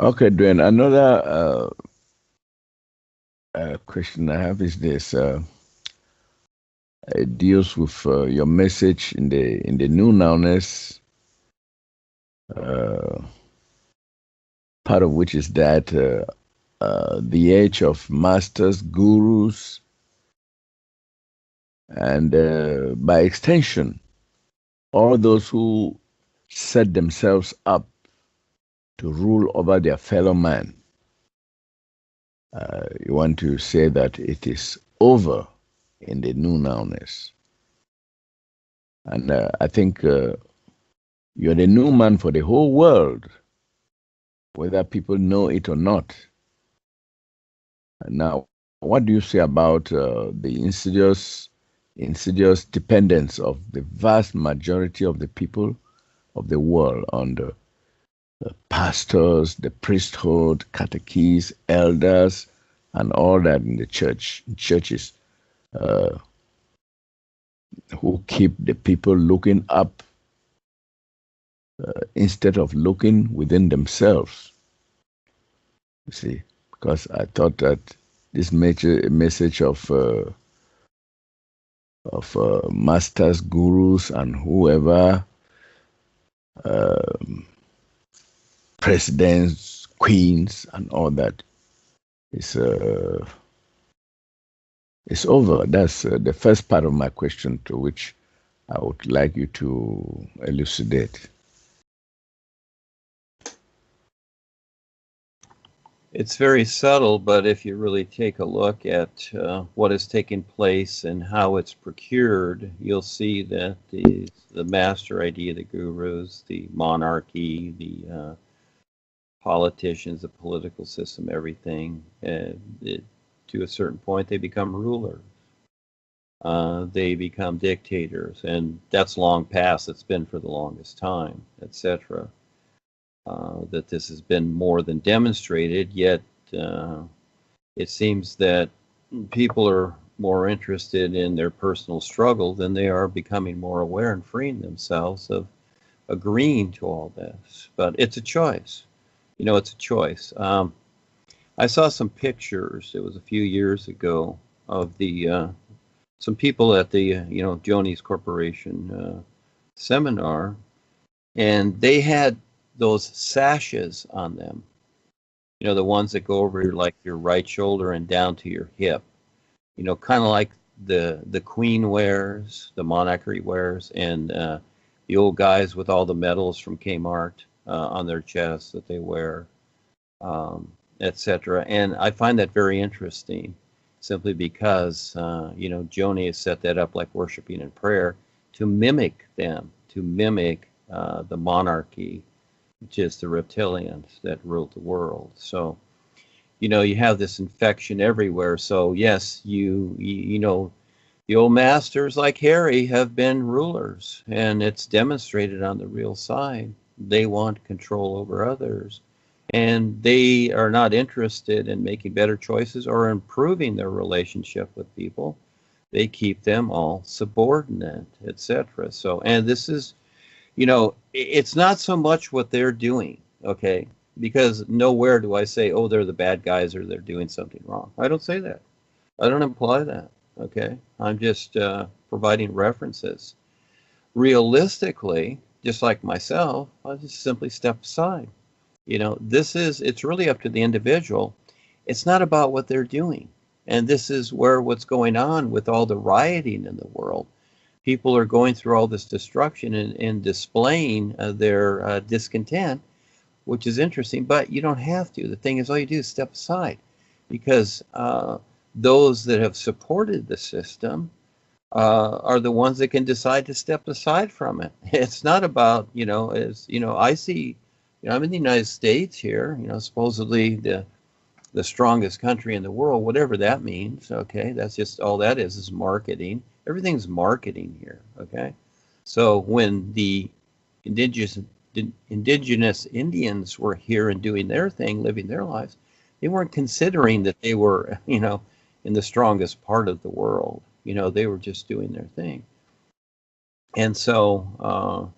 Okay, Duane, another question I have is this. It deals with your message in the new nowness, uh, part of which is that the age of masters, gurus, and by extension, all those who set themselves up to rule over their fellow man. You want to say that it is over in the new nowness. And I think you're the new man for the whole world, whether people know it or not. And now, what do you say about the insidious dependence of the vast majority of the people of the world on the pastors, the priesthood, catechists, elders, and all that in the churches, uh, who keep the people looking up instead of looking within themselves? You see, because I thought that this message of masters, gurus, and whoever, um presidents, queens, and all that is over. That's the first part of my question, to which I would like you to elucidate. It's very subtle, but if you really take a look at what is taking place and how it's procured, you'll see that the master idea, the gurus, the monarchy, the politicians, the political system, everything, to a certain point, they become rulers. They become dictators, and that's long past. It's been for the longest time, etc. That this has been more than demonstrated, yet it seems that people are more interested in their personal struggle than they are becoming more aware and freeing themselves of agreeing to all this. But it's a choice. It's a choice. I saw some pictures, it was a few years ago, of the some people at the Joni's Corporation seminar, and they had those sashes on them, the ones that go over like your right shoulder and down to your hip, kind of like the queen wears, the monarchy wears, and the old guys with all the medals from Kmart on their chests that they wear, etc. And I find that very interesting, simply because Joni has set that up like worshiping and prayer to mimic them, to mimic the monarchy, which is the reptilians that rule the world. So, you have this infection everywhere. So yes, you know, the old masters like Harry have been rulers, and it's demonstrated on the real side. They want control over others, and they are not interested in making better choices or improving their relationship with people. They keep them all subordinate, etc. So, and this is, it's not so much what they're doing, okay? Because nowhere do I say, oh, they're the bad guys or they're doing something wrong. I don't say that. I don't imply that, okay? I'm just providing references. Realistically, just like myself, I just simply step aside. It's really up to the individual. It's not about what they're doing. And this is where what's going on with all the rioting in the world. People are going through all this destruction and displaying their discontent, which is interesting, but you don't have to. The thing is, all you do is step aside, because those that have supported the system are the ones that can decide to step aside from it. It's not about, I see, I'm in the United States here, supposedly the strongest country in the world, whatever that means, okay? That's just all that is marketing. Everything's marketing here, okay? So when the indigenous Indians were here and doing their thing, living their lives, they weren't considering that they were, in the strongest part of the world. They were just doing their thing. And so,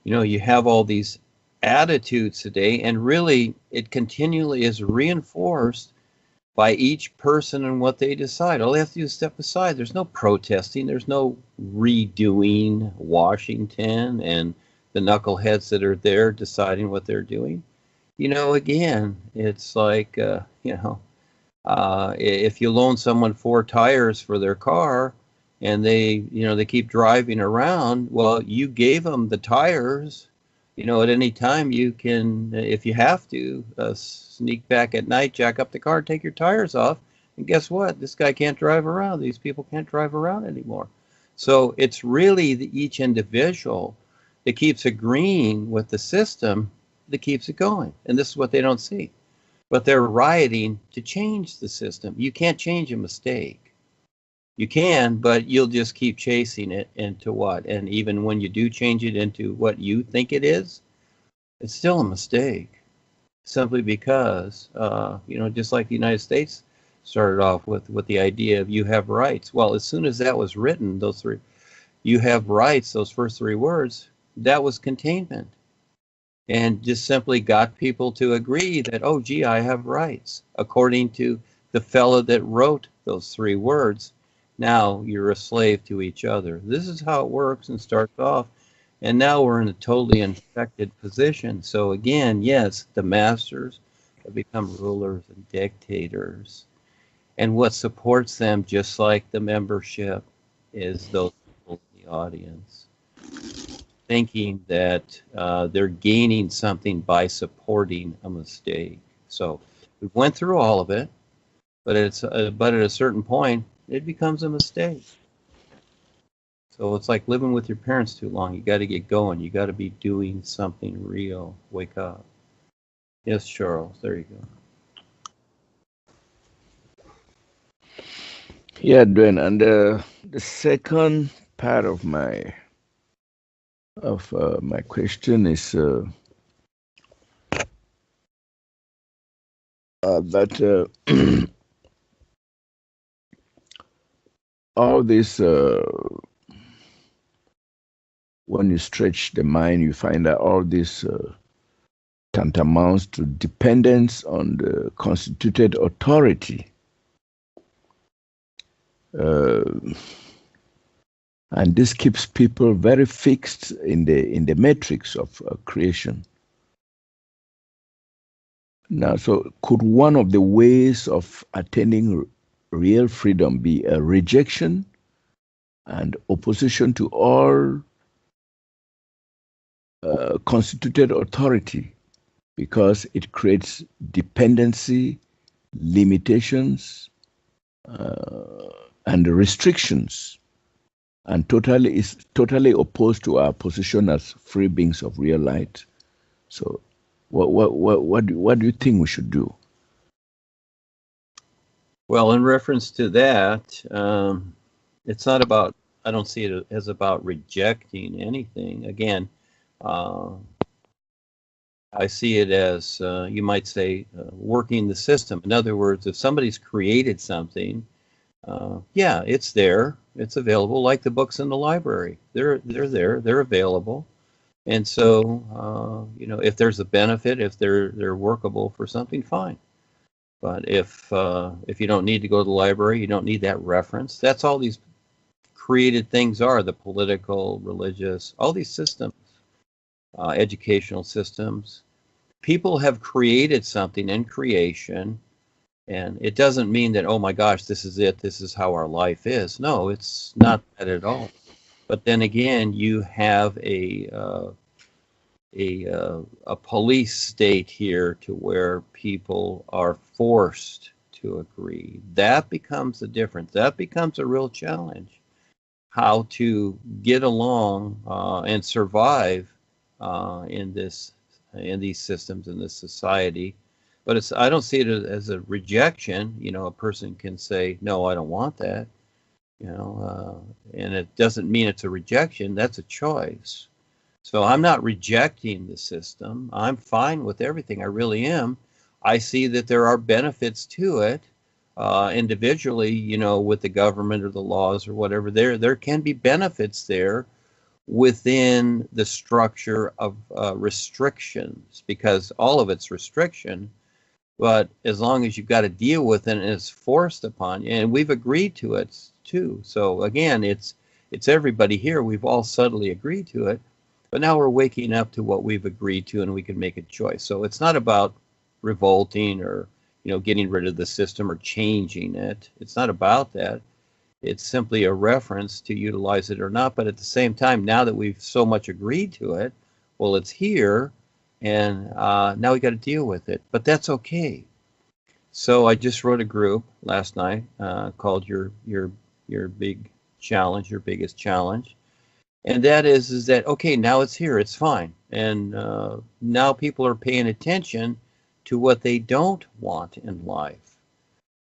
you have all these attitudes today, and really it continually is reinforced by each person and what they decide. All they have to do is step aside. There's no protesting. There's no redoing Washington and the knuckleheads that are there deciding what they're doing. Again, it's like, if you loan someone 4 tires for their car and they keep driving around, well, you gave them the tires. At any time you can, if you have to, sneak back at night, jack up the car, take your tires off, and guess what? This guy can't drive around. These people can't drive around anymore. So it's really each individual that keeps agreeing with the system that keeps it going. And this is what they don't see. But they're rioting to change the system. You can't change a mistake. You can, but you'll just keep chasing it into what? And even when you do change it into what you think it is, it's still a mistake. Simply because, just like the United States started off with the idea of you have rights. Well, as soon as that was written, those three, you have rights, those first 3 words, that was containment. And just simply got people to agree that, oh, gee, I have rights, according to the fellow that wrote those 3 words. Now you're a slave to each other. This is how it works and starts off. And now we're in a totally infected position. So again, yes, the masters have become rulers and dictators. And what supports them, just like the membership, is those people in the audience, thinking that they're gaining something by supporting a mistake. So we went through all of it, but at a certain point, it becomes a mistake. So it's like living with your parents too long. You got to get going. You got to be doing something real. Wake up. Yes, Charles. There you go. Yeah, Duane. And the second part of my question is that all this, when you stretch the mind, you find that all this tantamounts to dependence on the constituted authority. And this keeps people very fixed in the matrix of creation. Now, so could one of the ways of attaining real freedom be a rejection and opposition to all constituted authority, because it creates dependency, limitations, and restrictions, and is totally opposed to our position as free beings of real light? So what do you think we should do? Well, in reference to that, it's not about, I don't see it as about rejecting anything. Again, I see it as, you might say, working the system. In other words, if somebody's created something, yeah, it's there, it's available, like the books in the library. They're there, they're available. And so, if there's a benefit, if they're workable for something, fine. But if you don't need to go to the library, you don't need that reference. That's all these created things are, the political, religious, all these systems, educational systems. People have created something in creation, and it doesn't mean that, oh my gosh, this is it, this is how our life is. No, it's not that at all. But then again, you have a police state here to where people are forced to agree. That becomes the difference. That becomes a real challenge. How to get along and survive in these systems, in this society. But I don't see it as a rejection. A person can say, no, I don't want that. And it doesn't mean it's a rejection. That's a choice. So I'm not rejecting the system. I'm fine with everything. I really am. I see that there are benefits to it individually, with the government or the laws or whatever. There can be benefits there within the structure of restrictions, because all of it's restriction. But as long as you've got to deal with it and it's forced upon you, and we've agreed to it too. So again, it's everybody here. We've all subtly agreed to it, but now we're waking up to what we've agreed to, and we can make a choice. So it's not about revolting or getting rid of the system or changing it. It's not about that. It's simply a reference to utilize it or not. But at the same time, now that we've so much agreed to it, well, it's here, and now we got to deal with it. But that's okay. So I just wrote a group last night called your big challenge, your biggest challenge, and that is that okay? Now it's here. It's fine, and now people are paying attention to what they don't want in life,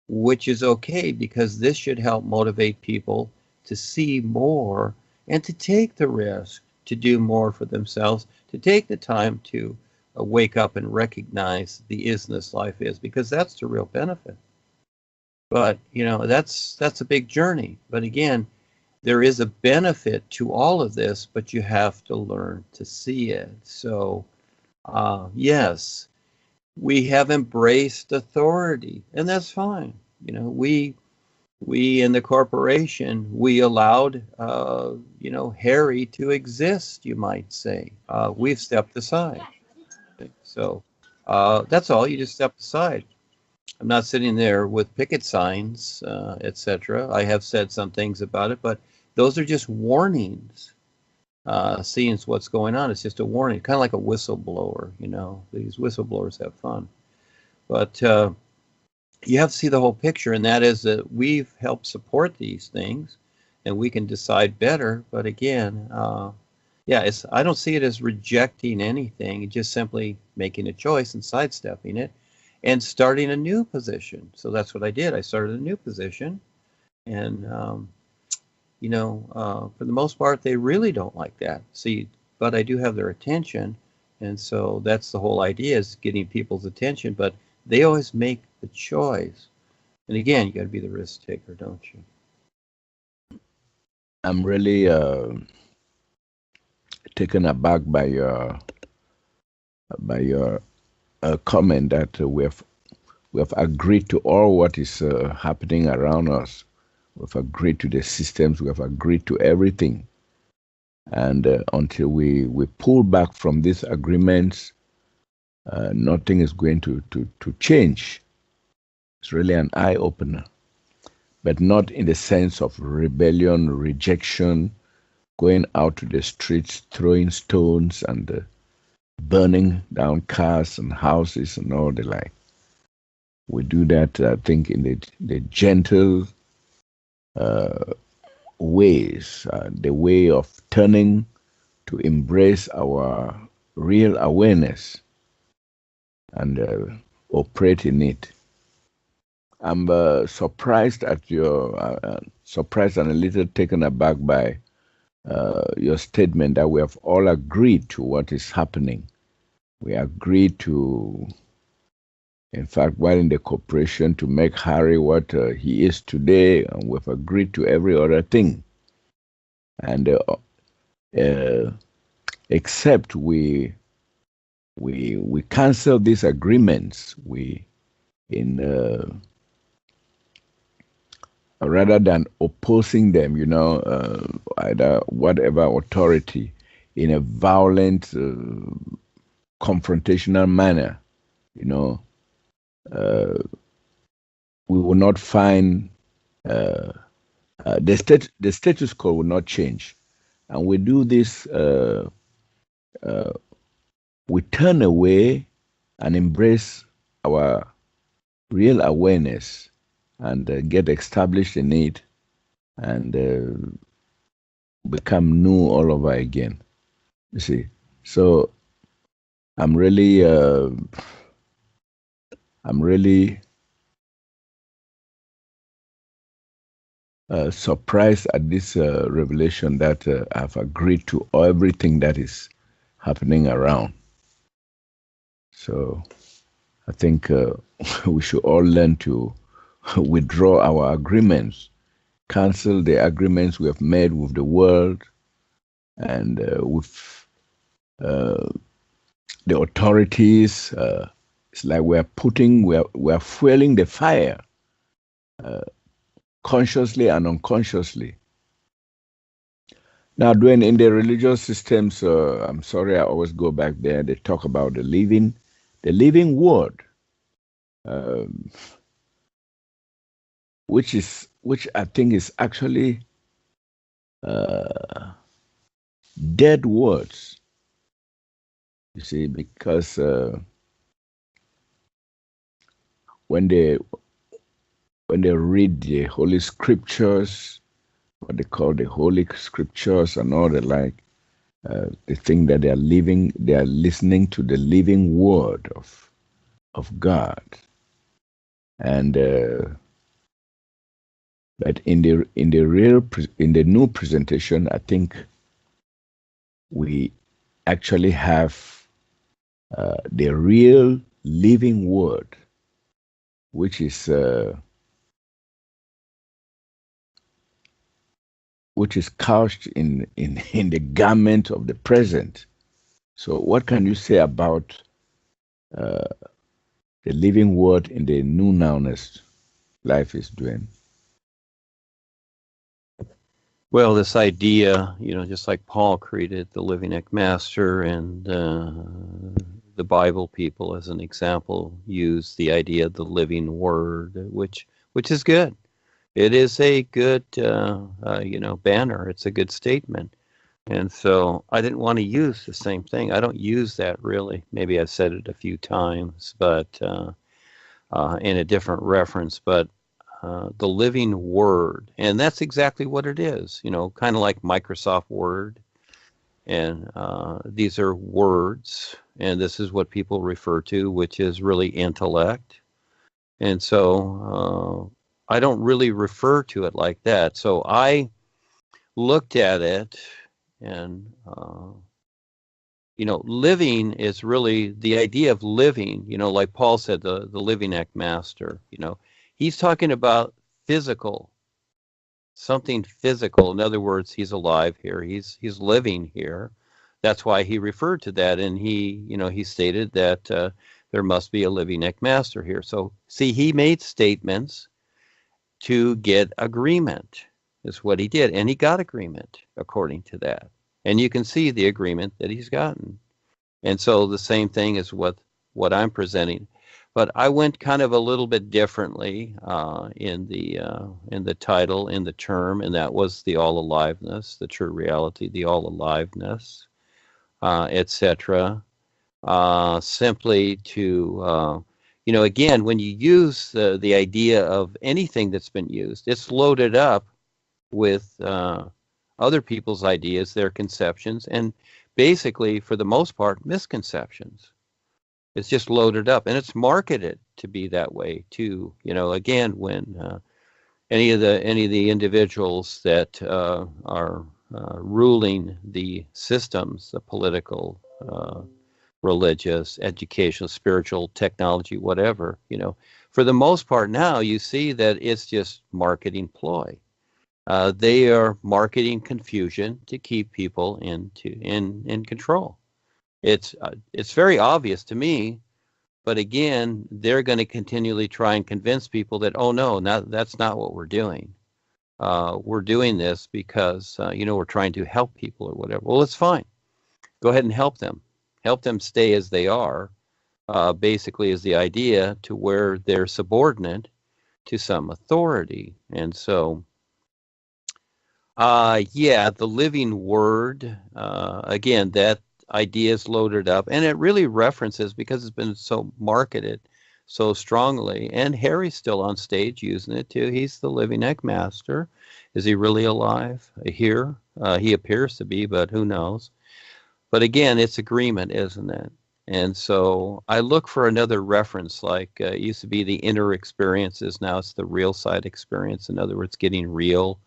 which is okay, because this should help motivate people to see more and to take the risk to do more for themselves, to take the time to wake up and recognize the isness life is, because that's the real benefit. But that's a big journey. But again, there is a benefit to all of this, but you have to learn to see it. So yes, we have embraced authority, and that's fine. We in the corporation, we allowed Harry to exist, you might say. We've stepped aside. So that's all. You just step aside. I'm not sitting there with picket signs, etc. I have said some things about it, but those are just warnings. Seeing what's going on, it's just a warning, kind of like a whistleblower. These whistleblowers have fun, but you have to see the whole picture, and that is that we've helped support these things, and we can decide better. But again, I don't see it as rejecting anything. It's just simply making a choice and sidestepping it and starting a new position. So that's what I did. I started a new position, and for the most part, they really don't like that. See, but I do have their attention, and so that's the whole idea, is getting people's attention. But they always make the choice, and again, you got to be the risk taker, don't you? I'm really taken aback by your comment that we have agreed to all what is happening around us. We've agreed to the systems. We have agreed to everything, and until we pull back from these agreements, nothing is going to change. It's really an eye opener, but not in the sense of rebellion, rejection, going out to the streets, throwing stones and burning down cars and houses and all the like. We do that, I think, in the gentle ways, the way of turning to embrace our real awareness and operate in it. I'm surprised at your surprised and a little taken aback by your statement that we have all agreed to what is happening. We agreed to, in fact, while in the corporation, to make Harry what he is today, and we've agreed to every other thing. And except we cancel these agreements, rather than opposing them, either whatever authority in a violent, confrontational manner, we will not find the status quo will not change, and we do this. We turn away and embrace our real awareness and get established in it and become new all over again. You see, so I'm really surprised at this revelation that I've agreed to everything that is happening around. So I think we should all learn to withdraw our agreements, cancel the agreements we have made with the world, and with the authorities. It's like we're fueling the fire consciously and unconsciously. Now, Duane, in the religious systems, I'm sorry, I always go back there. They talk about the living word, um, which I think is actually uh, dead words. You see, because when they read the Holy Scriptures, what they call the Holy Scriptures and all the like, they think that they are listening to the living word of God, and but in the new presentation, I think we actually have the real living word, which is couched in in the garment of the present. So, what can you say about uh, the living word in the new nowness life is doing? Well, this idea, just like Paul created the living master, and the Bible people, as an example, use the idea of the living word, which is good. It is a good, banner. It's a good statement. And so I didn't want to use the same thing. I don't use that really. Maybe I've said it a few times, but in a different reference. But the living word, and that's exactly what it is. Kind of like Microsoft Word, and these are words, and this is what people refer to, which is really intellect. And so I don't really refer to it like that. So I looked at it, and living is really the idea of living, like Paul said, the living master, he's talking about physical, something physical. In other words, he's alive here. He's living here. That's why he referred to that. And he stated that there must be a living master here. So see, he made statements to get agreement is what he did. And he got agreement according to that. And you can see the agreement that he's gotten. And so the same thing is what I'm presenting. But I went kind of a little bit differently in the title, in the term, and that was the all aliveness, the true reality, the all aliveness, etc. Simply to again, when you use the idea of anything that's been used, it's loaded up with other people's ideas, their conceptions, and basically, for the most part, misconceptions. It's just loaded up, and it's marketed to be that way too. Again, when any of the individuals that are ruling the systems, the political, religious, educational, spiritual, technology, whatever, for the most part now, you see that it's just marketing ploy. They are marketing confusion to keep people in control. It's very obvious to me, but again, they're going to continually try and convince people that, oh no, that's not what we're doing. We're doing this because we're trying to help people or whatever. Well, it's fine. Go ahead and help them. Help them stay as they are. Basically, is the idea to where they're subordinate to some authority, and so. The living word, again, that idea is loaded up, and it really references, because it's been so marketed so strongly, and Harry's still on stage using it too. He's the living master. Is he really alive here? He appears to be, but who knows? But again, it's agreement, isn't it? And so I look for another reference, like it used to be the inner experiences. Now it's the real side experience. In other words, getting real,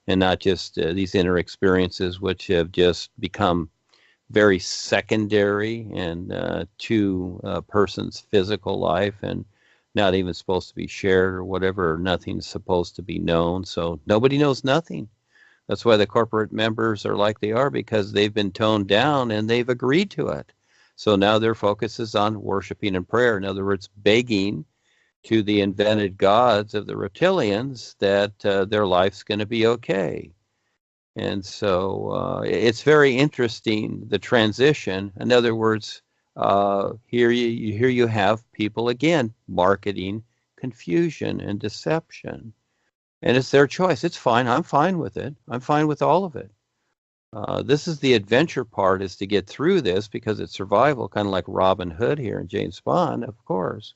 and not just these inner experiences, which have just become very secondary and to a person's physical life, and not even supposed to be shared or whatever, or nothing's supposed to be known. So nobody knows nothing. That's why the corporate members are like they are, because they've been toned down and they've agreed to it. So now their focus is on worshiping and prayer. In other words, begging to the invented gods of the reptilians that their life's going to be okay. And so it's very interesting, the transition. In other words, here you have people again marketing confusion and deception, and it's their choice. It's fine. I'm fine with it. I'm fine with all of it. This is the adventure part, is to get through this, because it's survival, kind of like Robin Hood here and James Bond, of course.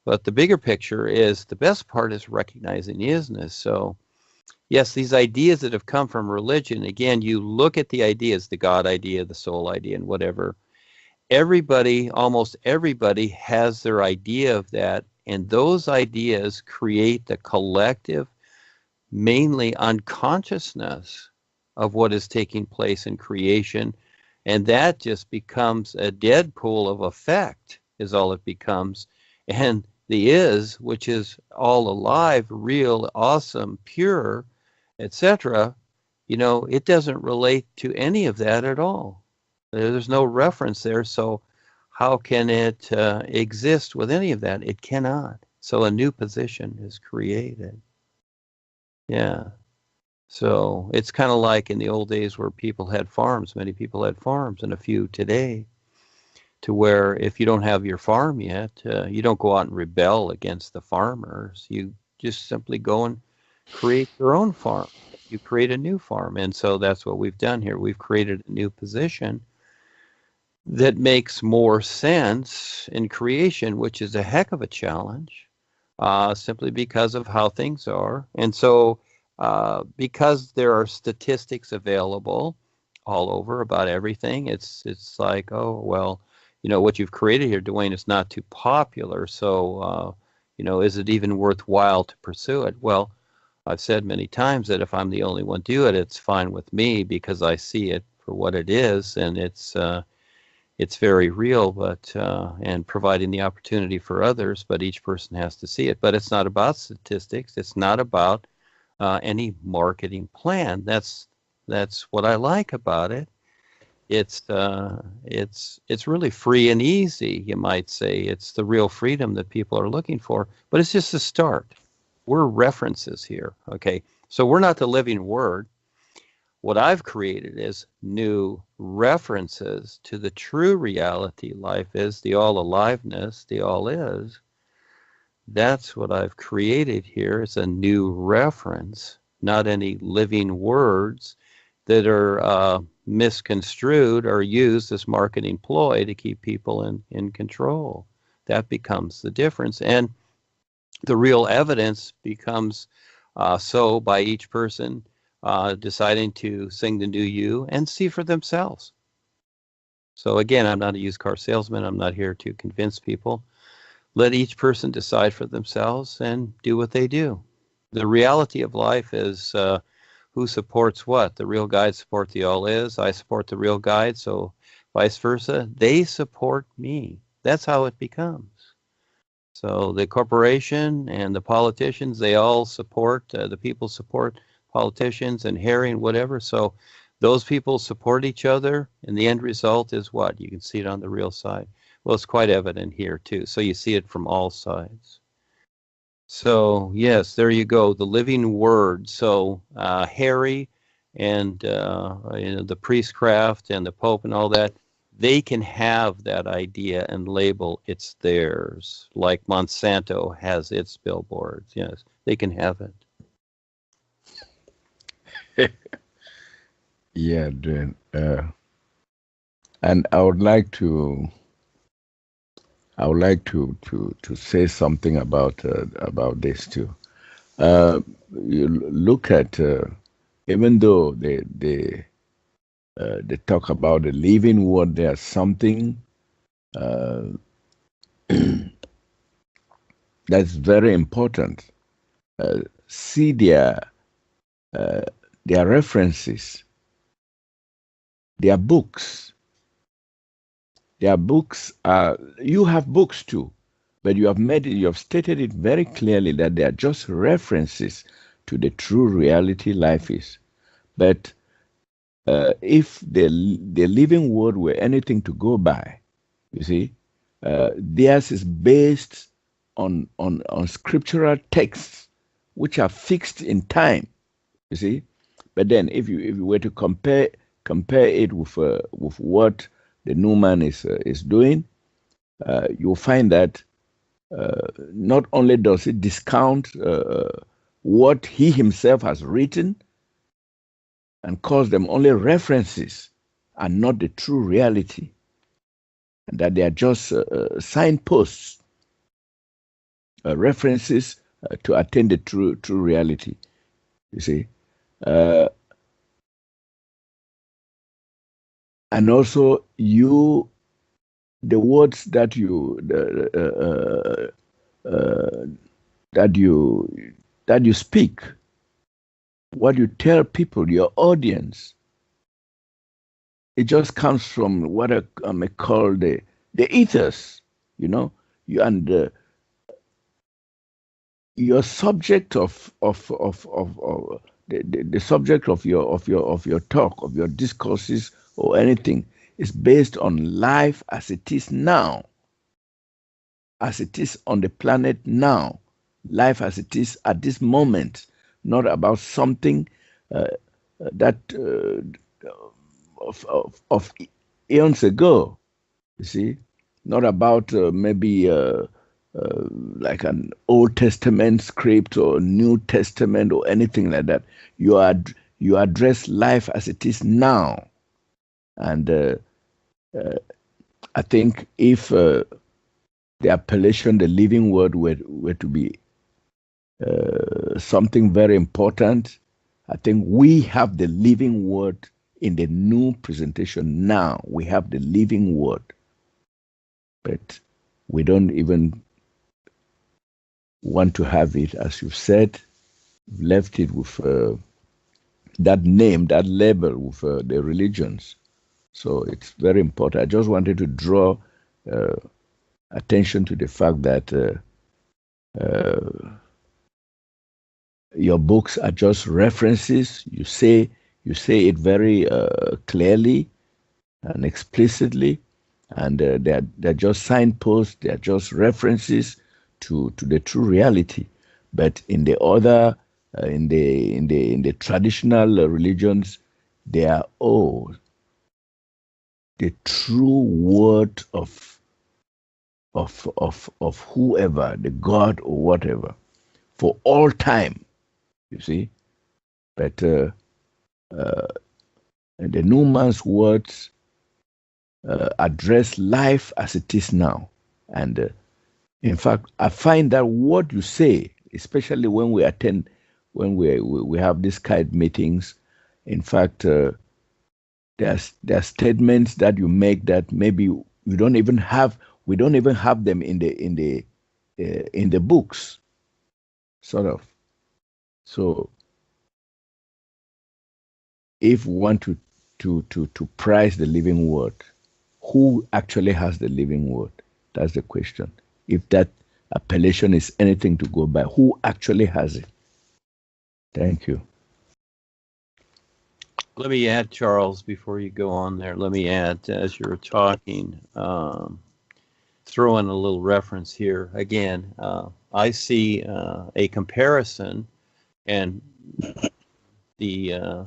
But the bigger picture is, the best part is recognizing the isness. So yes, these ideas that have come from religion, again, you look at the ideas, the God idea, the soul idea, and whatever. Everybody, almost everybody, has their idea of that, and those ideas create the collective, mainly unconsciousness of what is taking place in creation, and that just becomes a dead pool of effect, is all it becomes. And the is, which is all alive, real, awesome, pure, etc., it doesn't relate to any of that at all. There's no reference there, so how can it exist with any of that? It cannot. So a new position is created. Yeah. So it's kind of like in the old days where people had farms. Many people had farms, and a few today, to where if you don't have your farm yet, you don't go out and rebel against the farmers. You just simply go and create your own farm. You create a new farm. And so that's what we've done here. We've created a new position that makes more sense in creation, which is a heck of a challenge, simply because of how things are. And so because there are statistics available all over about everything, it's like, oh, well, what you've created here, Duane, is not too popular. So, is it even worthwhile to pursue it? Well, I've said many times that if I'm the only one do it, it's fine with me, because I see it for what it is, and it's very real, but and providing the opportunity for others, but each person has to see it. But it's not about statistics. It's not about any marketing plan. That's what I like about it. It's really free and easy, you might say. It's the real freedom that people are looking for, but it's just a start. We're references here, okay? So we're not the living word. What I've created is new references to the true reality life is, the all aliveness, the all is. That's what I've created here. It's a new reference, not any living words that are misconstrued or used as marketing ploy to keep people in control. That becomes the difference. And the real evidence becomes so by each person deciding to sing the new you and see for themselves. So again, I'm not a used car salesman. I'm not here to convince people. Let each person decide for themselves and do what they do. The reality of life is who supports what. The real guides support the all is. I support the real guide, so vice versa. They support me. That's how it becomes. So the corporation and the politicians, they all support, the people support politicians and Harry and whatever. So those people support each other, and the end result is what? You can see it on the real side. Well, it's quite evident here too. So you see it from all sides. So yes, there you go, the living word. So Harry and the priestcraft and the Pope and all that, they can have that idea and label it's theirs, like Monsanto has its billboards. Yes, they can have it. Yeah, Duane. And I would like to say something about this too. You look at even though they talk about the living word, there's something that's very important. See their references, their books. Their books are, you have books too, but you have stated it very clearly that they are just references to the true reality life is. But if the living word were anything to go by, you see, theirs is based on scriptural texts which are fixed in time. You see, but then if you were to compare it with what the new man is doing, you'll find that not only does it discount what he himself has written and calls them only references and not the true reality, and that they are just signposts, references to attain the true reality. You see, uh, and also the words that uh, that you that you speak, what you tell people, your audience, it just comes from what I may call the ethos. You know, you and your subject of the subject of your talk, of your discourses or anything is based on life as it is now, as it is on the planet now, life as it is at this moment, not about something uh, that of eons ago. You see, not about maybe like an Old Testament script or New Testament or anything like that. You address life as it is now, and I think if the appellation, the living word, were to be something very important, I think we have the living word in the new presentation now. We have the living word, but we don't even want to have it, as you've said, left it with that name, that label with the religions. So it's very important. I just wanted to draw uh, attention to the fact that your books are just references. You say it very clearly and explicitly, and they're just signposts. They're just references to the true reality. But in the other, in the traditional religions, they are all the true word of whoever, the God or whatever, for all time. You see, but the new man's words address life as it is now, and in fact, I find that what you say, especially when we attend, when we have these Skype meetings, in fact, there are statements that you make that maybe we don't even have them in the books, sort of. So if we want to prize the living word, who actually has the living word? That's the question. If that appellation is anything to go by, who actually has it? Thank you. Let me add, Charles, before you go on there, let me add, as you were talking, throw in a little reference here. Again, I see a comparison, and the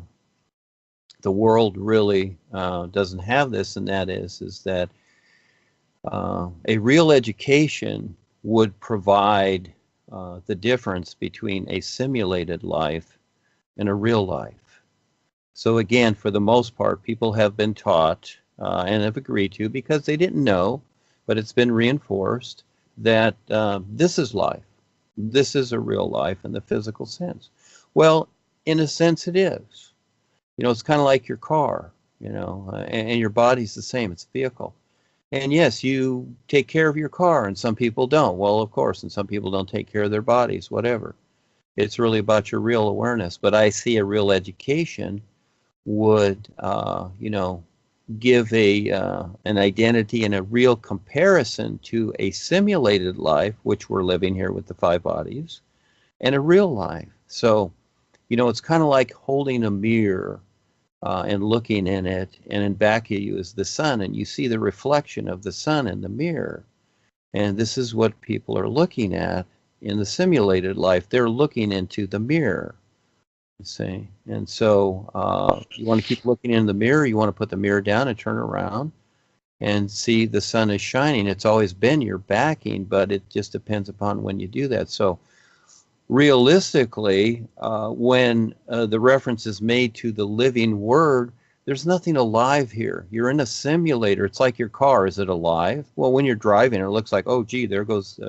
world really doesn't have this, and that is that a real education would provide the difference between a simulated life and a real life. So again, for the most part, people have been taught and have agreed to, because they didn't know, but it's been reinforced, that this is life. This is a real life in the physical sense. Well, in a sense it is. It's kind of like your car, and your body's the same. It's a vehicle. And yes, you take care of your car, and some people don't. Well, of course, and some people don't take care of their bodies, whatever. It's really about your real awareness. But I see a real education would, give an identity and a real comparison to a simulated life, which we're living here with the five bodies, and a real life. So You know, it's kind of like holding a mirror and looking in it, and in back of you is the sun, and you see the reflection of the sun in the mirror. And this is what people are looking at in the simulated life. They're looking into the mirror, you see. And so you want to keep looking in the mirror. You want to put the mirror down and turn around and see the sun is shining. It's always been your backing, but it just depends upon when you do that. So realistically, when the reference is made to the living word, there's nothing alive here. You're in a simulator. It's like your car. Is it alive? Well, when you're driving, it looks like, oh, gee, there goes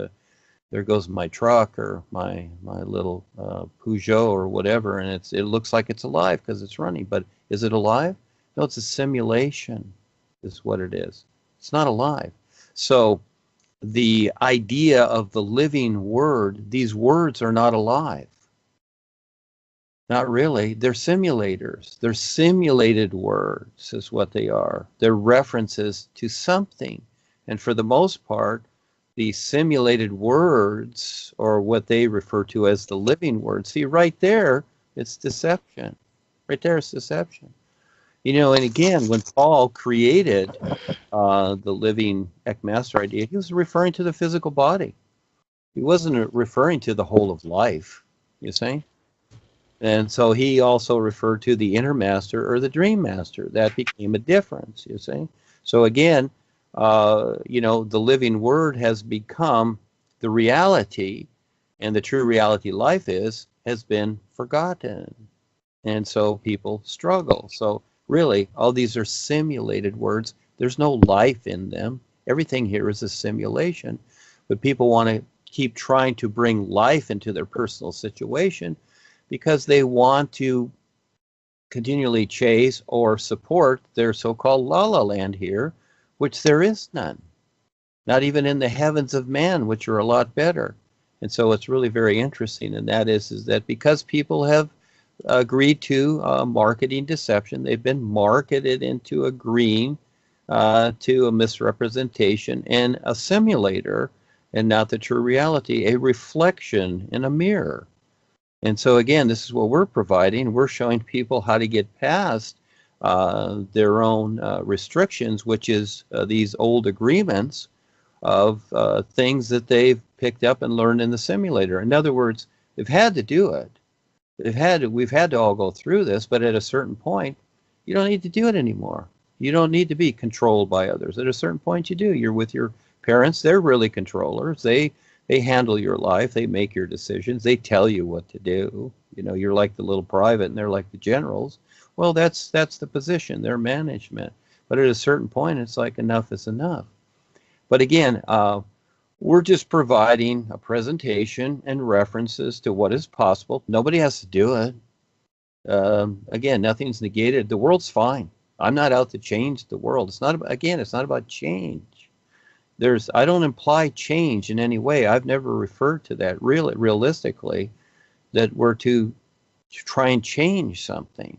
my truck or my little Peugeot or whatever, and it looks like it's alive because it's running. But is it alive? No, it's a simulation, is what it is. It's not alive. So the idea of the living word, these words are not alive. Not really. They're simulators. They're simulated words is what they are. They're references to something. And for the most part, the simulated words, or what they refer to as the living word, see right there, it's deception. Right there, it's deception. You know, and again, when Paul created the living ekmaster idea, he was referring to the physical body. He wasn't referring to the whole of life, you see? And so he also referred to the inner master or the dream master. That became a difference, you see? So again, you know, the living word has become the reality, and the true reality life has been forgotten. And so people struggle. So really, all these are simulated words. There's no life in them. Everything here is a simulation. But people want to keep trying to bring life into their personal situation because they want to continually chase or support their so-called la-la land here, which there is none. Not even in the heavens of man, which are a lot better. And so it's really very interesting, and that is that because people have agreed to marketing deception, they've been marketed into agreeing to a misrepresentation and a simulator, and not the true reality, a reflection in a mirror. And so again, this is what we're providing. We're showing people how to get past their own restrictions, which is these old agreements of things that they've picked up and learned in the simulator. In other words, they've had to do it. We've had to all go through this, but at a certain point, you don't need to do it anymore. You don't need to be controlled by others. At a certain point, you do. You're with your parents. They're really controllers. They handle your life. They make your decisions. They tell you what to do. You know, you're like the little private, and they're like the generals. Well, that's the position. They're management. But at a certain point, it's like enough is enough. But again, we're just providing a presentation and references to what is possible. Nobody has to do it. Again, nothing's negated. The world's fine. I'm not out to change the world. It's not about, again, it's not about change. I don't imply change in any way. I've never referred to that realistically, that we're to try and change something.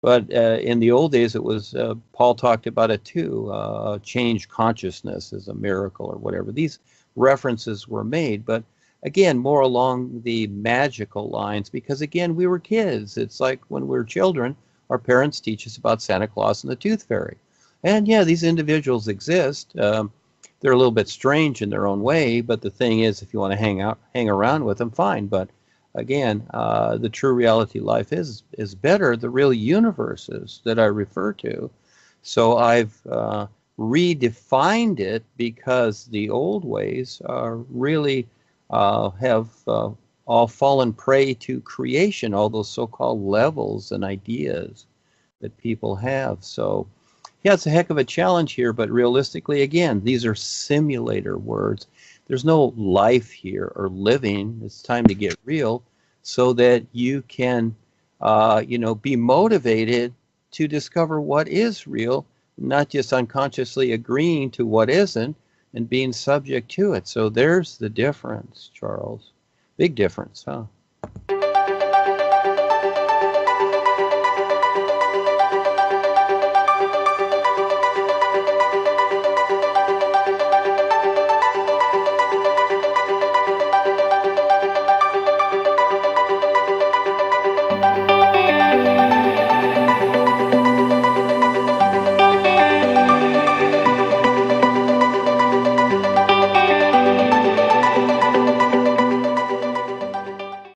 But in the old days, it was, Paul talked about it too, change consciousness as a miracle or whatever. These references were made, but again, more along the magical lines, because again, we were kids. It's like when we were children, our parents teach us about Santa Claus and the Tooth Fairy. And yeah, these individuals exist. They're a little bit strange in their own way, but the thing is, if you want to hang around with them, fine. But again, the true reality life is better, the real universes that I refer to. So I've redefined it because the old ways are really have all fallen prey to creation, all those so-called levels and ideas that people have. So yeah, it's a heck of a challenge here, but realistically, again, these are simulator words. There's no life here or living. It's time to get real so that you can, be motivated to discover what is real, not just unconsciously agreeing to what isn't and being subject to it. So there's the difference, Charles. Big difference, huh?